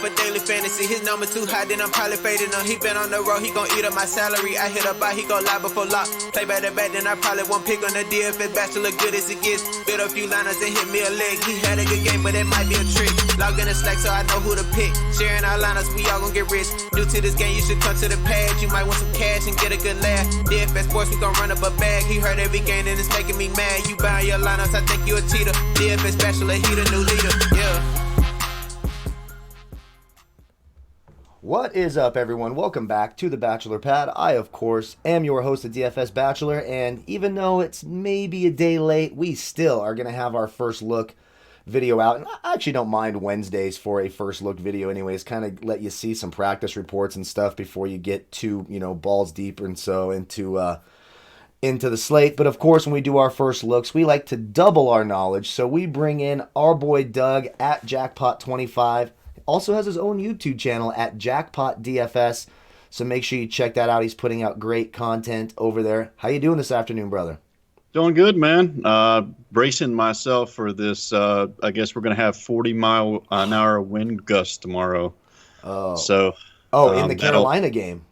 for daily fantasy. His number too high, then I'm probably fading him. He been on the road, he gon' eat up my salary. I hit up by, he gon' lie before lock. Play back to back, then I probably won't pick on the Dfs Bachelor, good as it gets. Build a few liners and hit me a leg. He had a good game, but it might be a trick. Log in the Slack so I know who to pick. Sharing our liners, we all gon' get rich. New to this game, you should come to the pad. You might want some cash and get a good laugh. Dfs Sports, we gon' run up a bag. He heard every game and it's making me mad. You buying your lineups, I think you a cheater. Dfs Bachelor, he the new leader, yeah. What is up, everyone? Welcome back to the Bachelor Pad. I, of course, am your host of Dfs Bachelor, and even though it's maybe a day late, we still are going to have our first look video out. And I actually don't mind Wednesdays for a first look video anyways, kind of let you see some practice reports and stuff before you get too, balls deep and so into the slate. But of course, when we do our first looks, we like to double our knowledge, so we bring in our boy Doug at Jackpot25. Also has his own YouTube channel at Jackpot DFS, so make sure you check that out. He's putting out great content over there. How you doing this afternoon, brother? Doing good, man. Bracing myself for this. I guess we're going to have 40-mile-an-hour wind gusts tomorrow. In the Carolina game.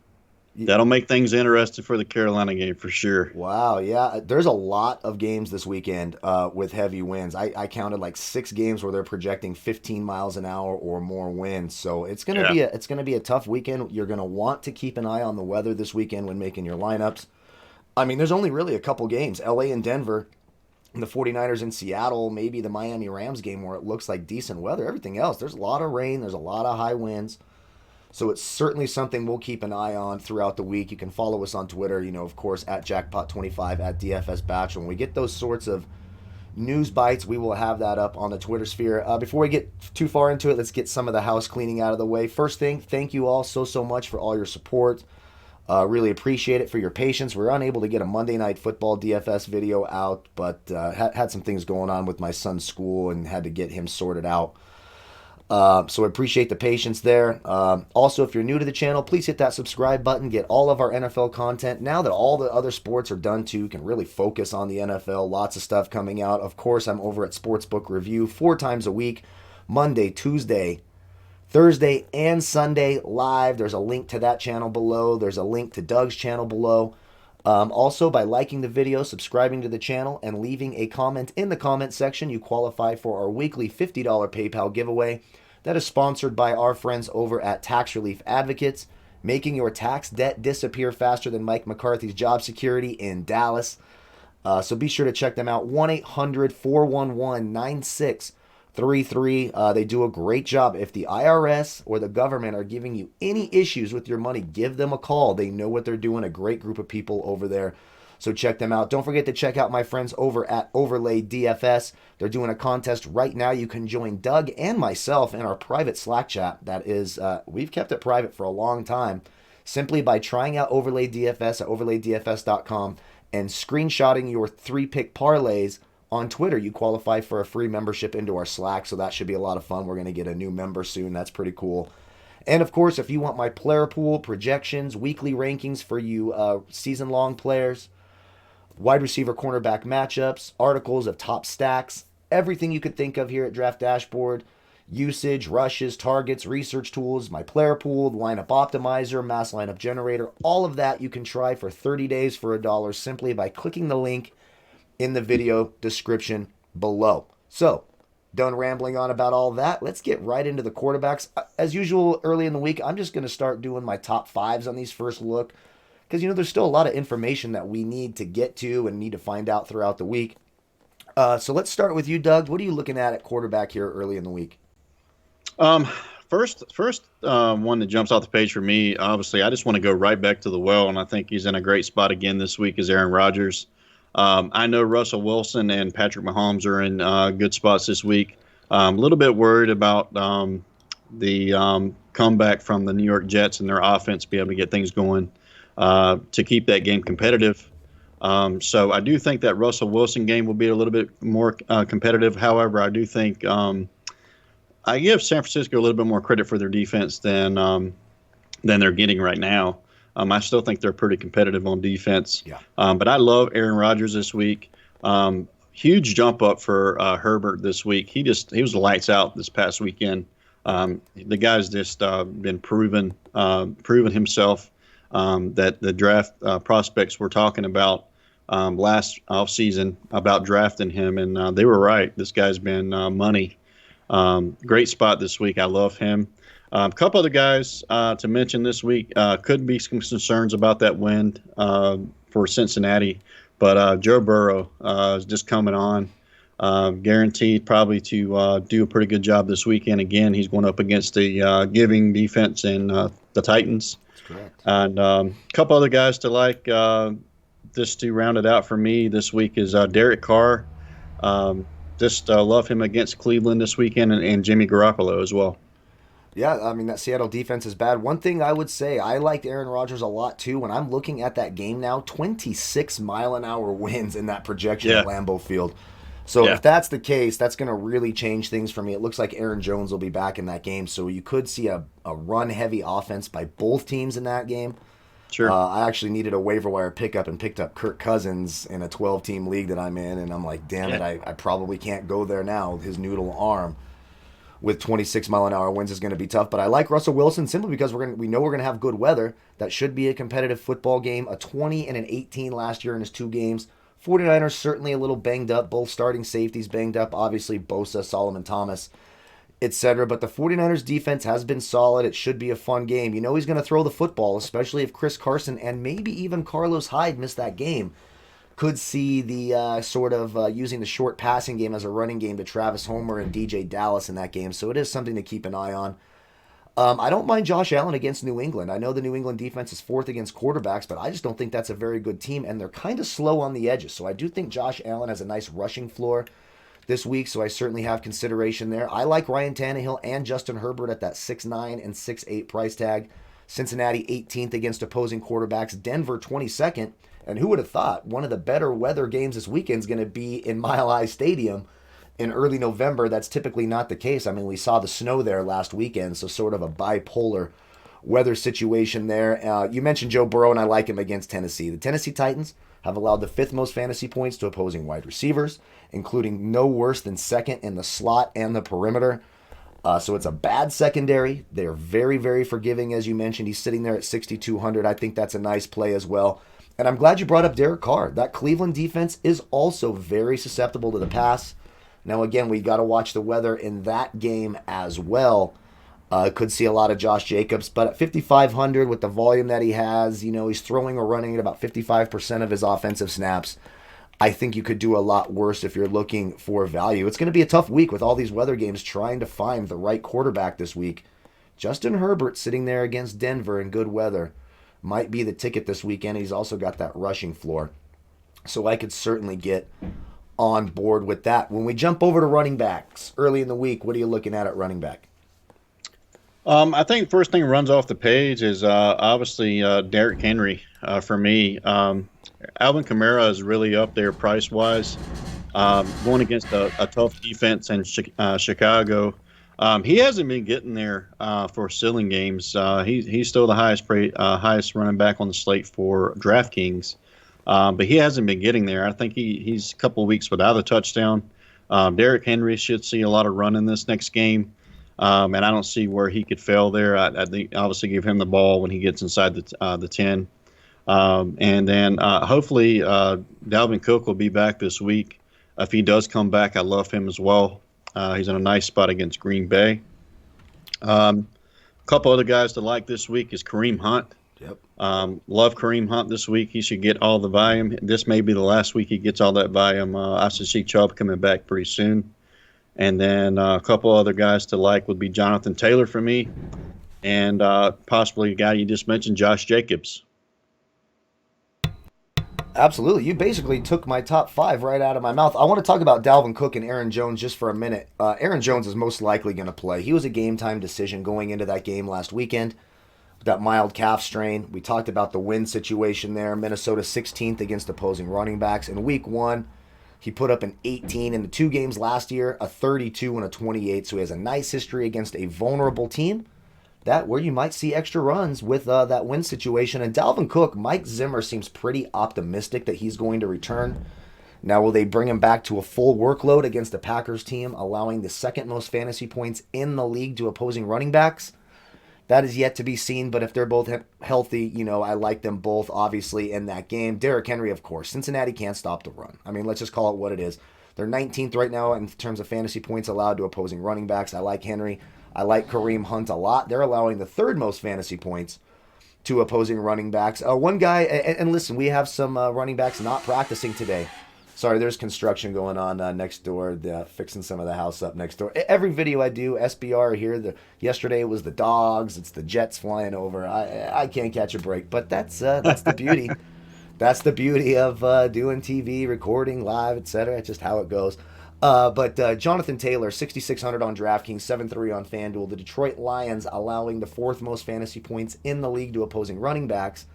That'll make things interesting for the Carolina game for sure. Wow, yeah. There's a lot of games this weekend with heavy winds. I counted like 6 games where they're projecting 15 miles an hour or more winds. So it's gonna be a tough weekend. You're gonna want to keep an eye on the weather this weekend when making your lineups. I mean, there's only really a couple games: LA and Denver, and the 49ers in Seattle, maybe the Miami Rams game where it looks like decent weather. Everything else, there's a lot of rain, there's a lot of high winds. So it's certainly something we'll keep an eye on throughout the week. You can follow us on Twitter, of course, at Jackpot25, at DFS Bachelor. When we get those sorts of news bites, we will have that up on the Twitter sphere. Before we get too far into it, let's get some of the house cleaning out of the way. First thing, thank you all so much for all your support. Really appreciate it, for your patience. We were unable to get a Monday Night Football DFS video out, but had some things going on with my son's school and had to get him sorted out. So I appreciate the patience there. Also, if you're new to the channel, please hit that subscribe button. Get all of our NFL content. Now that all the other sports are done too, you can really focus on the NFL. Lots of stuff coming out. Of course, I'm over at Sportsbook Review 4 times a week, Monday, Tuesday, Thursday, and Sunday live. There's a link to that channel below. There's a link to Doug's channel below. Also, by liking the video, subscribing to the channel, and leaving a comment in the comment section, you qualify for our weekly $50 PayPal giveaway that is sponsored by our friends over at Tax Relief Advocates, making your tax debt disappear faster than Mike McCarthy's job security in Dallas. So be sure to check them out, 1-800-411-9633. They do a great job. If the IRS or the government are giving you any issues with your money, give them a call. They know what they're doing, a great group of people over there. So check them out. Don't forget to check out my friends over at Overlay DFS. They're doing a contest right now. You can join Doug and myself in our private Slack chat. That is, we've kept it private for a long time, simply by trying out Overlay DFS at overlaydfs.com and screenshotting your 3-pick parlays on Twitter. You qualify for a free membership into our Slack, so that should be a lot of fun. We're going to get a new member soon. That's pretty cool. And of course, if you want my player pool, projections, weekly rankings for you season-long players, wide receiver cornerback matchups, articles of top stacks, everything you could think of here at Draft Dashboard, usage, rushes, targets, research tools, my player pool, lineup optimizer, mass lineup generator, all of that you can try for 30 days for $1 simply by clicking the link in the video description below. So, done rambling on about all that. Let's get right into the quarterbacks. As usual, early in the week, I'm just going to start doing my top 5s on these first look, because, there's still a lot of information that we need to get to and need to find out throughout the week. So let's start with you, Doug. What are you looking at quarterback here early in the week? First one that jumps off the page for me, obviously, I just want to go right back to the well, and I think he's in a great spot again this week, is Aaron Rodgers. I know Russell Wilson and Patrick Mahomes are in good spots this week. A little bit worried about the comeback from the New York Jets and their offense, be able to get things going to keep that game competitive. So I do think that Russell Wilson game will be a little bit more competitive. However, I do think I give San Francisco a little bit more credit for their defense than they're getting right now. I still think they're pretty competitive on defense. Yeah. But I love Aaron Rodgers this week. Huge jump up for Herbert this week. He was lights out this past weekend. The guy's just been proven himself, that the draft prospects were talking about last offseason about drafting him, and they were right. This guy's been money. Great spot this week. I love him. A couple other guys to mention this week. Could be some concerns about that wind for Cincinnati, but Joe Burrow is just coming on. Guaranteed probably to do a pretty good job this weekend. Again, he's going up against the giving defense in the Titans. That's correct. And a couple other guys to like, just to round it out for me this week is Derek Carr. Just love him against Cleveland this weekend, and Jimmy Garoppolo as well. Yeah, I mean, that Seattle defense is bad. One thing I would say, I liked Aaron Rodgers a lot too. When I'm looking at that game now, 26-mile-an-hour winds in that projection at Lambeau Field. So if that's the case, that's going to really change things for me. It looks like Aaron Jones will be back in that game. So you could see a run-heavy offense by both teams in that game. Sure. I actually needed a waiver wire pickup and picked up Kirk Cousins in a 12-team league that I'm in. And I'm like, damn it, I probably can't go there now. His noodle arm with 26-mile-an-hour winds is going to be tough. But I like Russell Wilson simply because we know we're going to have good weather. That should be a competitive football game. A 20 and an 18 last year in his 2 games. 49ers certainly a little banged up. Both starting safeties banged up. Obviously, Bosa, Solomon Thomas, etc. But the 49ers defense has been solid. It should be a fun game. You know he's going to throw the football, especially if Chris Carson and maybe even Carlos Hyde miss that game. Could see the using the short passing game as a running game to Travis Homer and DJ Dallas in that game. So it is something to keep an eye on. I don't mind Josh Allen against New England. I know the New England defense is 4th against quarterbacks, but I just don't think that's a very good team, and they're kind of slow on the edges. So I do think Josh Allen has a nice rushing floor this week, so I certainly have consideration there. I like Ryan Tannehill and Justin Herbert at that 6'9" and 6'8" price tag. Cincinnati 18th against opposing quarterbacks. Denver 22nd. And who would have thought one of the better weather games this weekend is going to be in Mile High Stadium in early November? That's typically not the case. I mean, we saw the snow there last weekend, so sort of a bipolar weather situation there. You mentioned Joe Burrow, and I like him against Tennessee. The Tennessee Titans have allowed the 5th most fantasy points to opposing wide receivers, including no worse than 2nd in the slot and the perimeter. So it's a bad secondary. They're very, very forgiving, as you mentioned. He's sitting there at 6,200. I think that's a nice play as well. And I'm glad you brought up Derek Carr. That Cleveland defense is also very susceptible to the pass. Now, again, we got to watch the weather in that game as well. Could see a lot of Josh Jacobs, but at 5,500 with the volume that he has, he's throwing or running at about 55% of his offensive snaps. I think you could do a lot worse if you're looking for value. It's going to be a tough week with all these weather games trying to find the right quarterback this week. Justin Herbert sitting there against Denver in good weather might be the ticket this weekend. He's also got that rushing floor. So I could certainly get on board with that. When we jump over to running backs early in the week, what are you looking at running back? I think first thing runs off the page is obviously Derrick Henry for me. Alvin Kamara is really up there price-wise. Going against a tough defense in Chicago. He hasn't been getting there for ceiling games. He's still the highest running back on the slate for Draftkings. But he hasn't been getting there. I think he's a couple of weeks without a touchdown. Derrick Henry should see a lot of run in this next game. And I don't see where he could fail there. I think obviously give him the ball when he gets inside the 10. And then hopefully Dalvin Cook will be back this week. If he does come back, I love him as well. He's in a nice spot against Green Bay. A couple other guys to like this week is Kareem Hunt. Yep. Love Kareem Hunt this week. He should get all the volume. This may be the last week he gets all that volume. I should see Chubb coming back pretty soon. And then a couple other guys to like would be Jonathan Taylor for me, and possibly a guy you just mentioned, Josh Jacobs. Absolutely. You basically took my top 5 right out of my mouth. I want to talk about Dalvin Cook and Aaron Jones just for a minute. Aaron Jones is most likely going to play. He was a game-time decision going into that game last weekend with that mild calf strain. We talked about the win situation there. Minnesota 16th against opposing running backs. In week 1, he put up an 18 in the 2 games last year, a 32 and a 28. So he has a nice history against a vulnerable team. That where you might see extra runs with that win situation. And Dalvin Cook, Mike Zimmer seems pretty optimistic that he's going to return. Now, will they bring him back to a full workload against the Packers team, allowing the second most fantasy points in the league to opposing running backs? That is yet to be seen, but if they're both healthy, I like them both, obviously, in that game. Derrick Henry, of course. Cincinnati can't stop the run. I mean, let's just call it what it is. They're 19th right now in terms of fantasy points allowed to opposing running backs. I like Henry. I like Kareem Hunt a lot. They're allowing the third most fantasy points to opposing running backs. One guy, and listen, we have some running backs not practicing today. Sorry, there's construction going on next door, fixing some of the house up next door. Every video I do, SBR here. Yesterday it was the dogs. It's the jets flying over. I can't catch a break, but that's the beauty. That's the beauty of doing TV, recording live, etc. It's just how it goes. But Jonathan Taylor, 6,600 on DraftKings, 7,300 on Fanduel. The Detroit Lions allowing the fourth most fantasy points in the league to opposing running backs.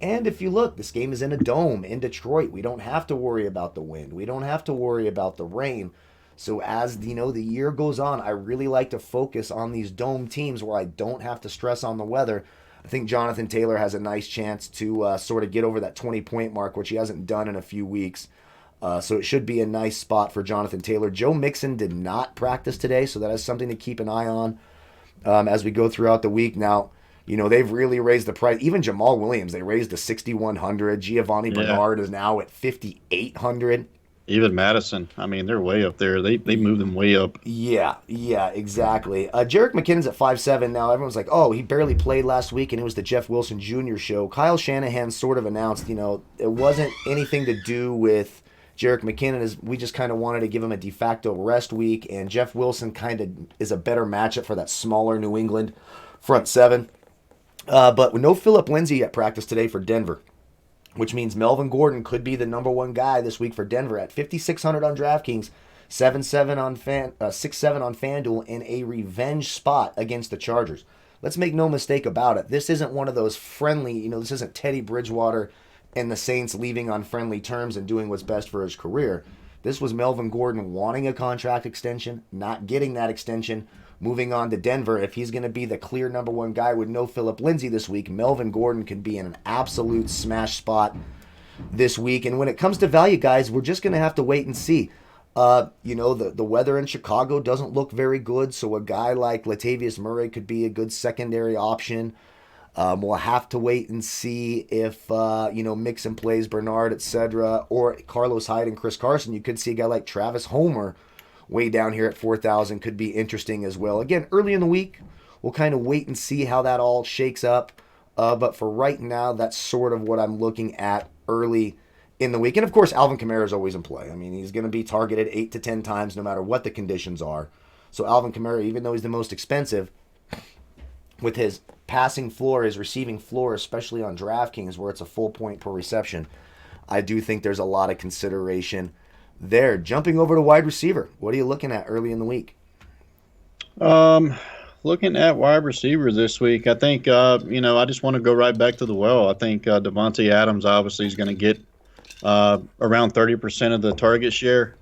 And if you look, this game is in a dome in Detroit. We don't have to worry about the wind. We don't have to worry about the rain. So as the year goes on, I really like to focus on these dome teams where I don't have to stress on the weather. I think Jonathan Taylor has a nice chance to sort of get over that 20-point mark, which he hasn't done in a few weeks. So it should be a nice spot for Jonathan Taylor. Joe Mixon did not practice today, so that is something to keep an eye on as we go throughout the week. Now, they've really raised the price. Even Jamal Williams, they raised to 6,100. Giovanni Bernard is now at 5,800. Even Madison, I mean, they're way up there. They moved them way up. Yeah, exactly. Jerick McKinnon's at 5'7". Now, everyone's like, oh, he barely played last week, and it was the Jeff Wilson Jr. show. Kyle Shanahan sort of announced, it wasn't anything to do with Jerick McKinnon. We just kind of wanted to give him a de facto rest week, and Jeff Wilson kind of is a better matchup for that smaller New England front seven. But with no Phillip Lindsay at practice today for Denver, which means Melvin Gordon could be the number one guy this week for Denver at 5,600 on DraftKings, 6-7 on FanDuel in a revenge spot against the Chargers. Let's make no mistake about it. This isn't one of those friendly, this isn't Teddy Bridgewater and the Saints leaving on friendly terms and doing what's best for his career. This was Melvin Gordon wanting a contract extension, not getting that extension, moving on to Denver. If he's going to be the clear number one guy with no Phillip Lindsay this week, Melvin Gordon can be in an absolute smash spot this week. And when it comes to value, guys, we're just going to have to wait and see. The weather in Chicago doesn't look very good, so a guy like Latavius Murray could be a good secondary option. We'll have to wait and see if, Mixon plays Bernard, etc., or Carlos Hyde and Chris Carson. You could see a guy like Travis Homer way down here at 4,000 could be interesting as well. Again, early in the week, we'll kind of wait and see how that all shakes up. But for right now, that's sort of what I'm looking at early in the week. And of course, Alvin Kamara is always in play. I mean, he's going to be targeted 8 to 10 times no matter what the conditions are. So Alvin Kamara, even though he's the most expensive, with his passing floor, his receiving floor, especially on DraftKings where it's a full point per reception, I do think there's a lot of consideration there. Jumping over to wide receiver, what are you looking at early in the week? Looking at wide receiver this week, I think, I just want to go right back to the well. I think Devontae Adams obviously is going to get around 30% of the target share.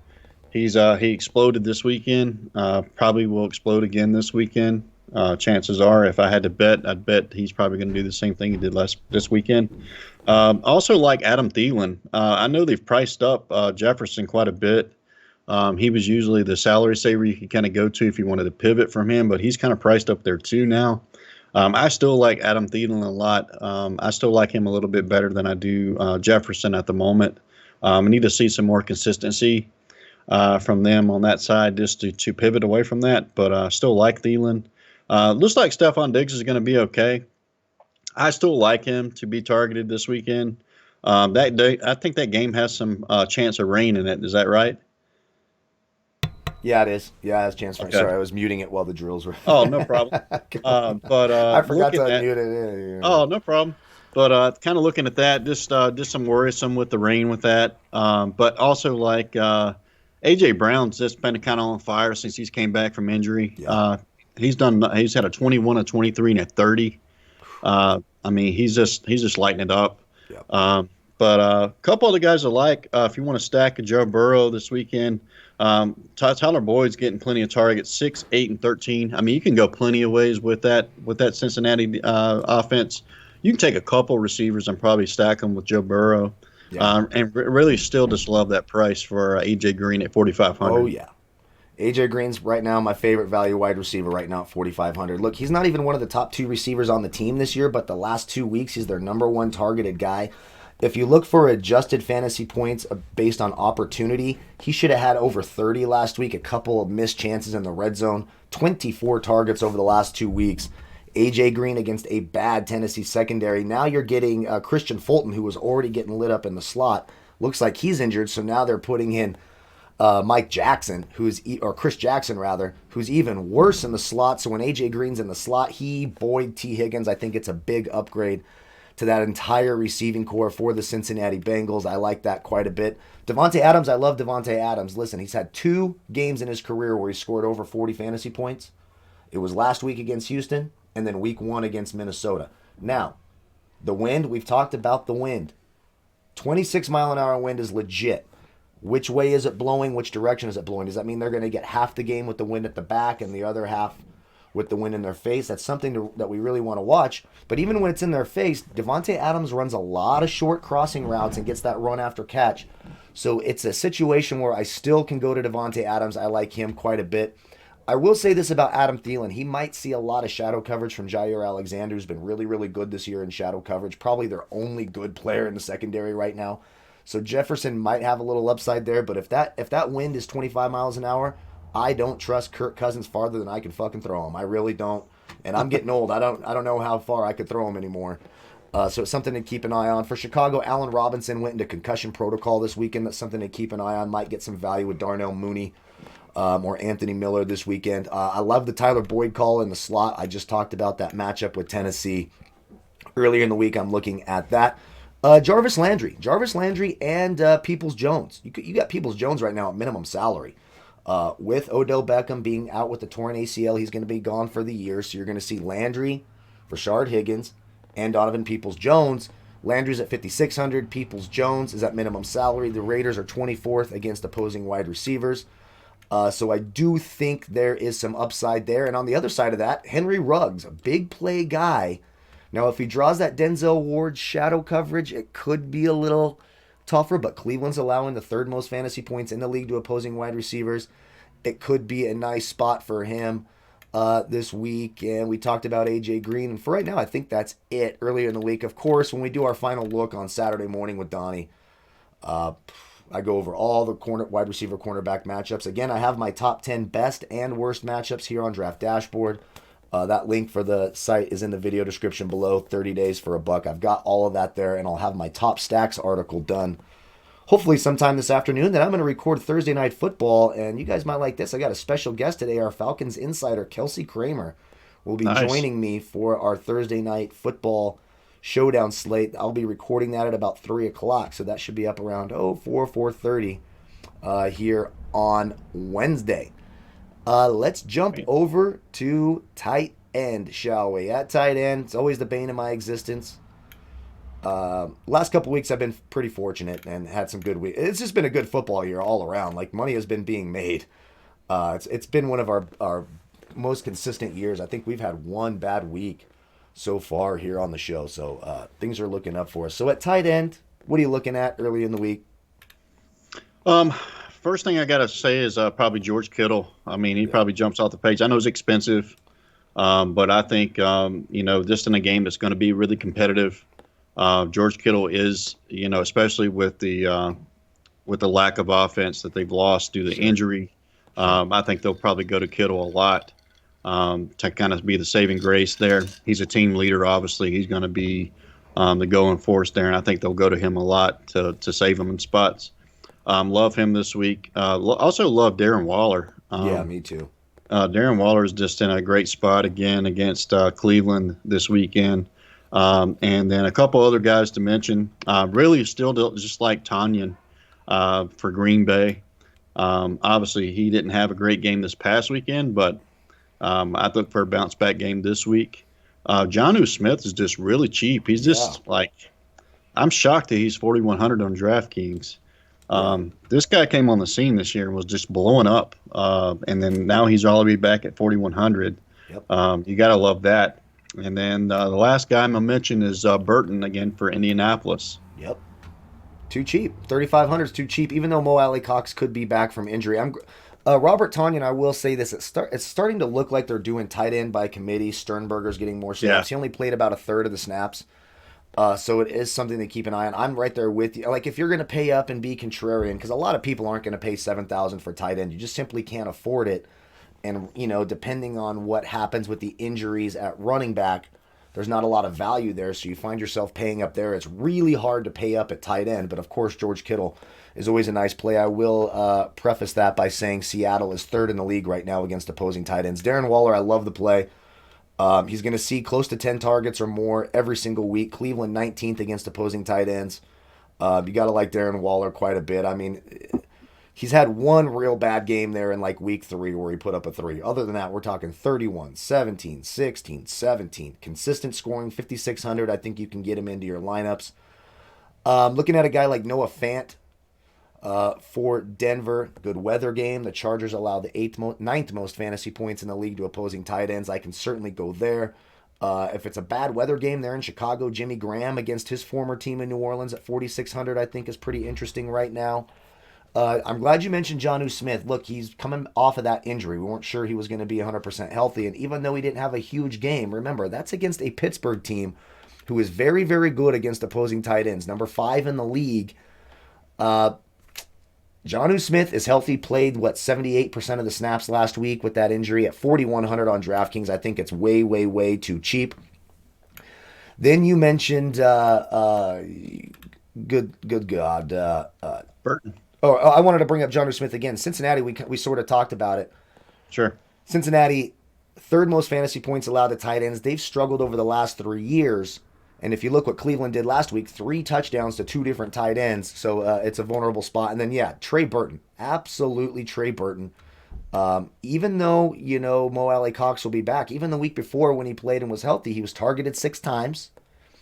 He exploded this weekend, probably will explode again this weekend. Chances are, if I had to bet, I'd bet he's probably going to do the same thing he did this weekend. Also like Adam Thielen. I know they've priced up Jefferson quite a bit. He was usually the salary saver you could kind of go to if you wanted to pivot from him, but he's kind of priced up there too now. I still like Adam Thielen a lot. I still like him a little bit better than I do Jefferson at the moment. I need to see some more consistency from them on that side just to pivot away from that, but I still like Thielen. Looks like Stephon Diggs is going to be okay. I still like him to be targeted this weekend. That day, I think that game has some chance of rain in it. Is that right? Yeah, it is. Yeah, it has a chance for. Okay. Sorry, I was muting it while the drills were. Oh, no problem. But I forgot to unmute it. Oh, no problem. But kind of looking at that, just some worrisome with the rain with that. But also like A.J. Brown's just been kind of on fire since he's came back from injury. Yeah. He's had a 21, a 23, and a 30. I mean, he's just lighting it up. Yep. But a couple of the guys I like, if you want to stack a Joe Burrow this weekend, Tyler Boyd's getting plenty of targets, 6, 8, and 13. I mean, you can go plenty of ways with that Cincinnati offense. You can take a couple receivers and probably stack them with Joe Burrow. Yeah. Really still just love that price for AJ Green at 4,500. Oh yeah. AJ Green's right now my favorite value wide receiver right now at 4,500. Look, he's not even one of the top 2 receivers on the team this year, but the last 2 weeks he's their number 1 targeted guy. If you look for adjusted fantasy points based on opportunity, he should have had over 30 last week, a couple of missed chances in the red zone, 24 targets over the last 2 weeks. AJ Green against a bad Tennessee secondary. Now you're getting Christian Fulton, who was already getting lit up in the slot. Looks like he's injured, so now they're putting in Mike Jackson, or Chris Jackson rather, who's even worse in the slot. So when AJ Green's in the slot, Boyd, T. Higgins, I think it's a big upgrade to that entire receiving core for the Cincinnati Bengals. I like that quite a bit. Devontae Adams, I love Devontae Adams. Listen, he's had 2 games in his career where he scored over 40 fantasy points. It was last week against Houston, and then week 1 against Minnesota. Now, the wind, we've talked about the wind. 26-mile-an-hour wind is legit. Which way is it blowing? Which direction is it blowing? Does that mean they're going to get half the game with the wind at the back and the other half with the wind in their face? That's something that we really want to watch. But even when it's in their face, Devontae Adams runs a lot of short crossing routes and gets that run after catch. So it's a situation where I still can go to Devontae Adams. I like him quite a bit. I will say this about Adam Thielen. He might see a lot of shadow coverage from Jair Alexander, who's been really, really good this year in shadow coverage. Probably their only good player in the secondary right now. So Jefferson might have a little upside there, but if that wind is 25 miles an hour, I don't trust Kirk Cousins farther than I can fucking throw him. I really don't. And I'm getting old. I don't know how far I could throw him anymore. So it's something to keep an eye on. For Chicago, Allen Robinson went into concussion protocol this weekend. That's something to keep an eye on. Might get some value with Darnell Mooney or Anthony Miller this weekend. I love the Tyler Boyd call in the slot. I just talked about that matchup with Tennessee earlier in the week. I'm looking at that. Jarvis Landry and Peoples-Jones. You got Peoples-Jones right now at minimum salary. With Odell Beckham being out with the torn ACL, he's going to be gone for the year. So you're going to see Landry, Rashard Higgins, and Donovan Peoples-Jones. Landry's at 5,600. Peoples-Jones is at minimum salary. The Raiders are 24th against opposing wide receivers. So I do think there is some upside there. And on the other side of that, Henry Ruggs, a big play guy. Now, if he draws that Denzel Ward shadow coverage, it could be a little tougher, but Cleveland's allowing the 3rd most fantasy points in the league to opposing wide receivers. It could be a nice spot for him this week. And we talked about AJ Green. And for right now, I think that's it. Earlier in the week, of course, when we do our final look on Saturday morning with Donnie, I go over all the wide receiver cornerback matchups. Again, I have my top 10 best and worst matchups here on Draft Dashboard. That link for the site is in the video description below. 30 days for $1. I've got all of that there, and I'll have my top stacks article done hopefully sometime this afternoon. Then I'm going to record Thursday Night Football, and you guys might like this. I got a special guest today. Our Falcons insider, Kelsey Kramer, will be joining me for our Thursday Night Football showdown slate. I'll be recording that at about 3 o'clock, so that should be up around 4:30 here on Wednesday. Let's jump over to tight end, shall we? At tight end, it's always the bane of my existence. Last couple weeks I've been pretty fortunate and had some good weeks. It's just been a good football year all around. Like, money has been being made. It's been one of our most consistent years. I think we've had one bad week so far here on the show. So things are looking up for us. So at tight end, what are you looking at early in the week? First thing I got to say is probably George Kittle. I mean, he probably jumps off the page. I know it's expensive, but I think, just in a game that's going to be really competitive, George Kittle is, especially with the lack of offense that they've lost due to injury. I think they'll probably go to Kittle a lot to kind of be the saving grace there. He's a team leader, obviously. He's going to be the going force there, and I think they'll go to him a lot to save him in spots. Love him this week. Also love Darren Waller. Yeah, me too. Darren Waller is just in a great spot again against Cleveland this weekend. And then a couple other guys to mention. Really still just like Tanyan for Green Bay. Obviously, he didn't have a great game this past weekend, but I look for a bounce-back game this week. Jonnu Smith is just really cheap. He's just I'm shocked that he's 4,100 on DraftKings. This guy came on the scene this year and was just blowing up. And then now he's all the way back at 4,100. Yep. You got to love that. And then the last guy I'm going to mention is Burton again for Indianapolis. Yep. Too cheap. 3,500 is too cheap, even though Mo Alley Cox could be back from injury. Robert Tonyan, I will say this. It's starting to look like they're doing tight end by committee. Sternberger's getting more snaps. He only played about a third of the snaps. So it is something to keep an eye on. I'm right there with you. Like, if you're going to pay up and be contrarian, because a lot of people aren't going to pay $7,000 for tight end. You just simply can't afford it. And, depending on what happens with the injuries at running back, there's not a lot of value there. So you find yourself paying up there. It's really hard to pay up at tight end. But, of course, George Kittle is always a nice play. I will preface that by saying Seattle is third in the league right now against opposing tight ends. Darren Waller, I love the play. He's going to see close to 10 targets or more every single week. Cleveland 19th against opposing tight ends. You got to like Darren Waller quite a bit. I mean, he's had one real bad game there in like week 3 where he put up a 3. Other than that, we're talking 31, 17, 16, 17. Consistent scoring, 5,600. I think you can get him into your lineups. Looking at a guy like Noah Fant for Denver, good weather game. The Chargers allow the ninth most fantasy points in the league to opposing tight ends. I can certainly go there. If it's a bad weather game there in Chicago, Jimmy Graham against his former team in New Orleans at 4,600, I think is pretty interesting right now. I'm glad you mentioned Jonnu Smith. Look, he's coming off of that injury. We weren't sure he was going to be 100% healthy, and even though he didn't have a huge game, remember, that's against a Pittsburgh team who is very, very good against opposing tight ends. Number 5 in the league. Jonnu Smith is healthy, played, 78% of the snaps last week with that injury at 4,100 on DraftKings. I think it's way, way, way too cheap. Then you mentioned, good God. Burton. Oh, I wanted to bring up Jonnu Smith again. Cincinnati, we sort of talked about it. Sure. Cincinnati, third most fantasy points allowed to tight ends. They've struggled over the last 3 years. And if you look what Cleveland did last week, 3 touchdowns to 2 different tight ends. So it's a vulnerable spot. And then, Trey Burton. Absolutely Trey Burton. Even though, Mo Alley Cox will be back, even the week before when he played and was healthy, he was targeted 6 times.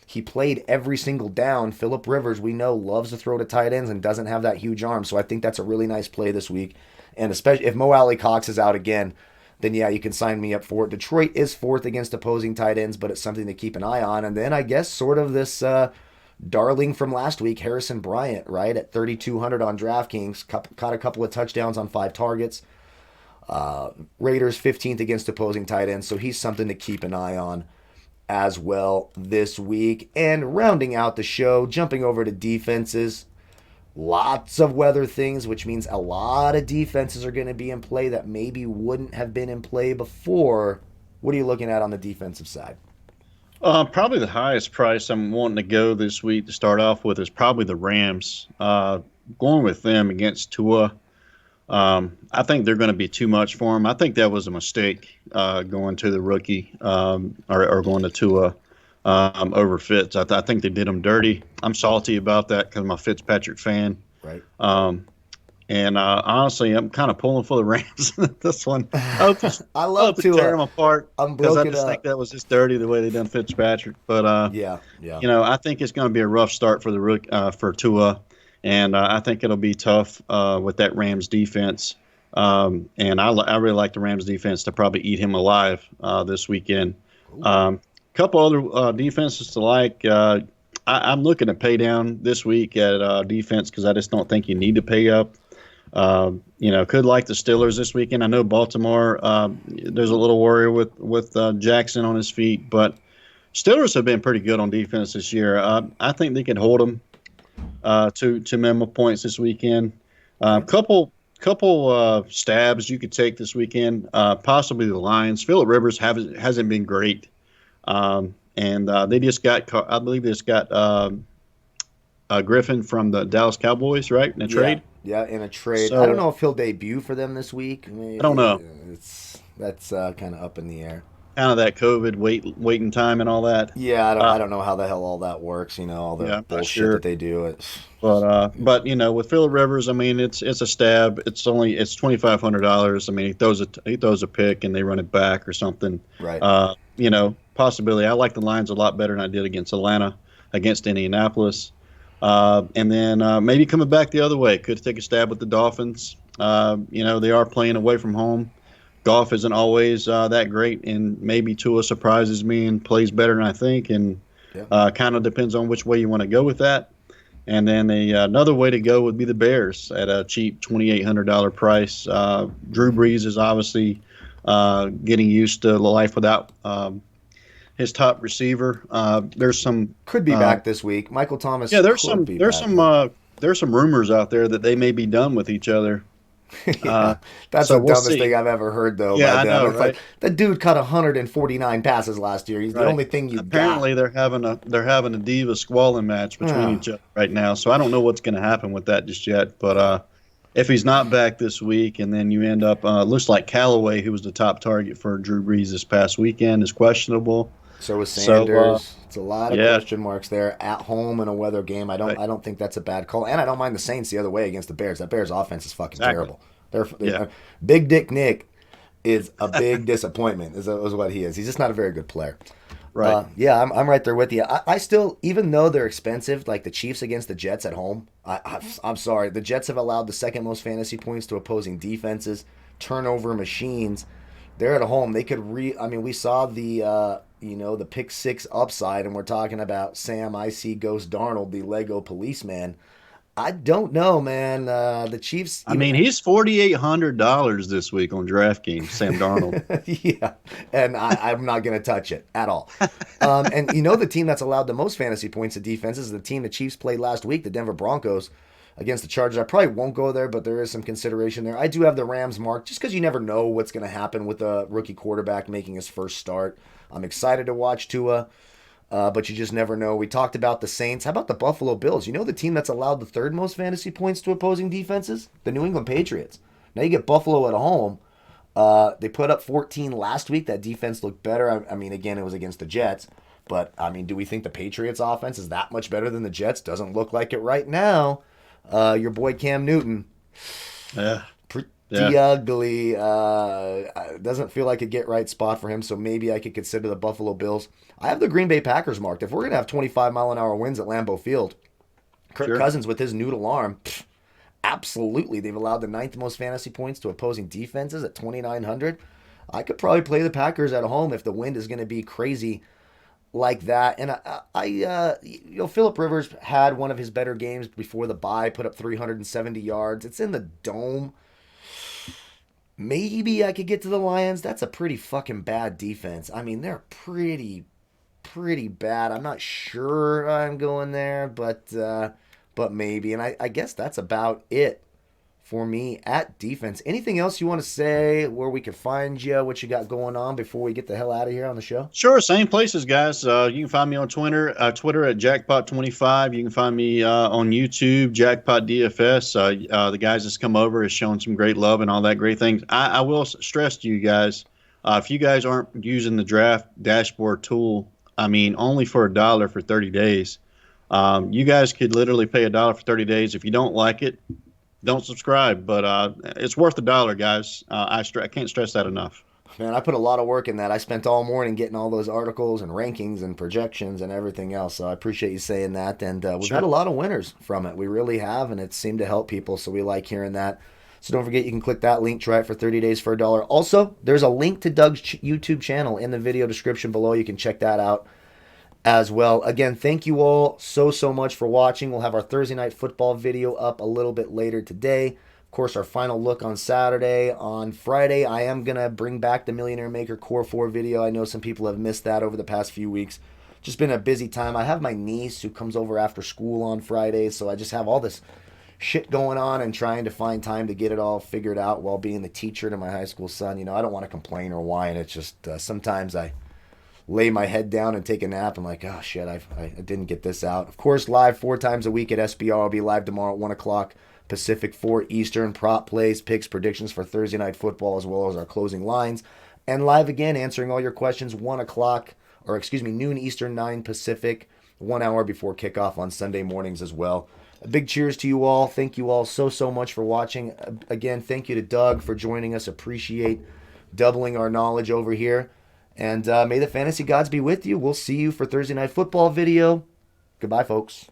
He played every single down. Phillip Rivers, we know, loves to throw to tight ends and doesn't have that huge arm. So I think that's a really nice play this week. And especially if Mo Alley Cox is out again, then you can sign me up for it. Detroit is 4th against opposing tight ends, but it's something to keep an eye on. And then I guess sort of this darling from last week, Harrison Bryant, right, at 3,200 on DraftKings, caught a couple of touchdowns on 5 targets. Raiders 15th against opposing tight ends, so he's something to keep an eye on as well this week. And rounding out the show, jumping over to defenses. Lots of weather things, which means a lot of defenses are going to be in play that maybe wouldn't have been in play before. What are you looking at on the defensive side? Probably the highest price I'm wanting to go this week to start off with is probably the Rams. Going with them against Tua, I think they're going to be too much for him. I think that was a mistake going to the rookie or going to Tua. Over Fitz. I think they did him dirty. I'm salty about that because I'm a Fitzpatrick fan. Right. And honestly, I'm kind of pulling for the Rams this one. I love to tear them apart because I just think that was just dirty the way they done Fitzpatrick. But yeah. I think it's going to be a rough start for the for Tua, and I think it'll be tough with that Rams defense. And I really like the Rams defense to probably eat him alive this weekend. Couple other defenses to like. I'm looking to pay down this week at defense because I just don't think you need to pay up. Could like the Steelers this weekend. I know Baltimore. There's a little worry with Jackson on his feet, but Steelers have been pretty good on defense this year. I think they can hold them to minimum points this weekend. Couple stabs you could take this weekend. Possibly the Lions. Phillip Rivers hasn't been great. And they just got, I believe, Griffin from the Dallas Cowboys, right? In a trade. Yeah, in a trade. So, I don't know if he'll debut for them this week. I don't know. That's kind of up in the air. Kind of that COVID waiting time and all that. Yeah, I don't know how the hell all that works. All the bullshit that they do. But with Phillip Rivers, I mean, it's a stab. It's $2,500. I mean, he throws a pick and they run it back or something. Right. Possibility. I like the Lions a lot better than I did against Atlanta, against Indianapolis. And then maybe coming back the other way. Could take a stab with the Dolphins. They are playing away from home. Goff isn't always that great, and maybe Tua surprises me and plays better than I think, and kind of depends on which way you want to go with that. And then another way to go would be the Bears at a cheap $2,800 price. Drew Brees is obviously getting used to life without his top receiver. There's some Could be back this week. Michael Thomas yeah. could be back. There's some rumors out there that they may be done with each other. Yeah, that's So the we'll dumbest see. thing I've ever heard, though. Yeah, by I them. know, It's right? like the dude caught 149 passes last year. He's the Right. only thing you Apparently, they're having a diva squalling match between got. each other right now. So I don't know what's going to happen with that just yet. But if he's not back this week, and then you end up looks like Callaway, who was the top target for Drew Brees this past weekend, is questionable. So is So, Sanders. It's a lot of yeah. question marks there at home in a weather game. I Right. don't think that's a bad call, and I don't mind the Saints the other way against the Bears. That Bears offense is fucking Exactly. terrible. They're Yeah. Big Dick Nick is a big disappointment. Is what he is. He's just not a very good player. Right. Yeah, I'm right there with you. I still, even though they're expensive, like the Chiefs against the Jets at home, I'm sorry. The Jets have allowed the second most fantasy points to opposing defenses, turnover machines. They're at home. They could I mean, we saw the pick six upside, and we're talking about Sam I see Ghost Darnold, the Lego policeman. I don't know, man. The Chiefs. I mean, he's $4,800 this week on DraftKings, Sam Darnold. Yeah, and I'm not going to touch it at all. And the team that's allowed the most fantasy points to defense is the team the Chiefs played last week, the Denver Broncos, against the Chargers. I probably won't go there, but there is some consideration there. I do have the Rams marked just because you never know what's going to happen with a rookie quarterback making his first start. I'm excited to watch Tua. But you just never know. We talked about the Saints. How about the Buffalo Bills? You know the team that's allowed the third most fantasy points to opposing defenses? The New England Patriots. Now you get Buffalo at home. They put up 14 last week. That defense looked better. I mean, again, it was against the Jets. But, I mean, do we think the Patriots offense is that much better than the Jets? Doesn't look like it right now. Your boy Cam Newton. Yeah. Pretty Yeah. ugly. Doesn't feel like a get right spot for him, so maybe I could consider the Buffalo Bills. I have the Green Bay Packers marked. If we're going to have 25-mile-an-hour winds at Lambeau Field, Kirk Sure. Cousins with his noodle arm, absolutely. They've allowed the ninth most fantasy points to opposing defenses at 2,900. I could probably play the Packers at home if the wind is going to be crazy like that. And Phillip Rivers had one of his better games before the bye, put up 370 yards. It's in the dome. Maybe I could get to the Lions. That's a pretty fucking bad defense. I mean, they're pretty bad. I'm not sure I'm going there, but maybe. And I guess that's about it for me at defense. Anything else you want to say, where we can find you, what you got going on before we get the hell out of here on the show? Sure, same places, guys. You can find me on Twitter at Jackpot25. You can find me on YouTube, Jackpot DFS. The guys that's come over has shown some great love and all that great things. I will stress to you guys, if you guys aren't using the draft dashboard tool, I mean, only for $1 for 30 days. You guys could literally pay $1 for 30 days. If you don't like it, don't subscribe. But it's worth $1, guys. I can't stress that enough. Man, I put a lot of work in that. I spent all morning getting all those articles and rankings and projections and everything else. So I appreciate you saying that. And we've Sure. had a lot of winners from it. We really have, and it seemed to help people. So we like hearing that. So don't forget, you can click that link, try it for 30 days for $1. Also, there's a link to Doug's YouTube channel in the video description below. You can check that out as well. Again, thank you all so much for watching. We'll have our Thursday night football video up a little bit later today. Of course, our final look on Saturday. On Friday, I am going to bring back the Millionaire Maker Core 4 video. I know some people have missed that over the past few weeks. Just been a busy time. I have my niece who comes over after school on Fridays, so I just have all this shit going on and trying to find time to get it all figured out while being the teacher to my high school son. I don't want to complain or whine. It's just sometimes I lay my head down and take a nap. I'm like, oh shit, I didn't get this out. Of course, live 4 times a week at SBR. I'll be live tomorrow at 1 o'clock Pacific, 4 Eastern. Prop plays, picks, predictions for Thursday night football, as well as our closing lines. And live again, answering all your questions, 1 o'clock, or excuse me, noon Eastern, 9 Pacific, 1 hour before kickoff on Sunday mornings as well. A big cheers to you all. Thank you all so much for watching. Again, thank you to Doug for joining us. Appreciate doubling our knowledge over here. And may the fantasy gods be with you. We'll see you for Thursday night football video. Goodbye, folks.